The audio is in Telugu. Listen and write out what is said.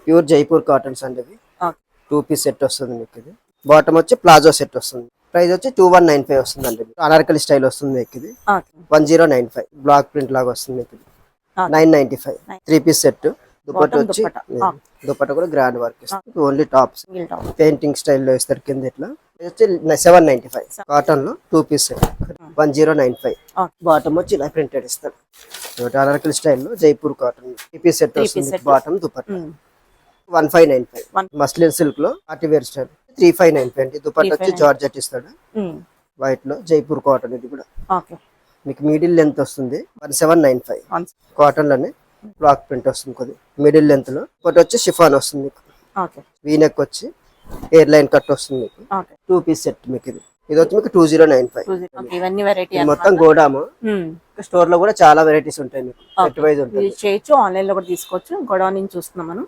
ప్యూర్ జైపూర్ కాటన్స్ అండి ఇవి. ఓకే. 2 పీస్ సెట్ వస్తుంది మీకు ఇది. బాటమ్ వచ్చి ప్లాజో సెట్ వస్తుంది. ప్రైస్ వచ్చి 2195 వస్తుంది అండి. అనార్కలి స్టైల్ వస్తుంది మీకు ఇది. ఓకే. 1095 బ్లాక్ ప్రింట్ లాగా వస్తుంది మీకు ఇది. 995 3 పీస్ సెట్. దుపట్టా వచ్చి దుపట్టా కూడా గ్రాండ్ వర్క్ ఇస్తుంది. ఓన్లీ టాప్స్ పెయింటింగ్ స్టైల్లో ఇస్తారు కింద ఇట్లా. ఇది వచ్చి 795 కాటన్ లో 2 పీస్ సెట్ 1095. బాటమ్ వచ్చి ఇలా ప్రింటెడ్ ఇస్తారు. అనార్కలి స్టైల్లో జైపూర్ కాటన్ 3 పీస్ సెట్ వస్తుంది. బాటమ్ దుపట్టా 1595. మస్లిన్ సిల్క్ లో పార్టీ వేర్ స్టైల్ 3595 అండి. దుపట్టా వచ్చి జార్జెట్ ఇస్తాడు వైట్ లో. జైపూర్ కాటన్ ఇది కూడా మీకు మిడిల్ లెంత్ వస్తుంది. 1795 కాటన్ లోనే బ్లాక్ ప్రింట్ వస్తుంది. కొద్ది మిడిల్ లెంత్ లో. ఒకటి వచ్చి షిఫాన్ వస్తుంది మీకు. వీనెక్ వచ్చి ఎయిర్ లైన్ కట్ వస్తుంది మీకు. 2 పీస్ సెట్ మీకు ఇది. ఇది వచ్చి మీకు 2095. మొత్తం గోడాము. స్టోర్ లో కూడా చాలా వెరైటీస్ ఉంటాయి మీకు. సెట్ వైజ్ ఉంటాయి. చేయొచ్చు, ఆన్లైన్ లో కూడా తీసుకోవచ్చు. గోడౌన్ నుంచి చూస్తున్నాం మనం.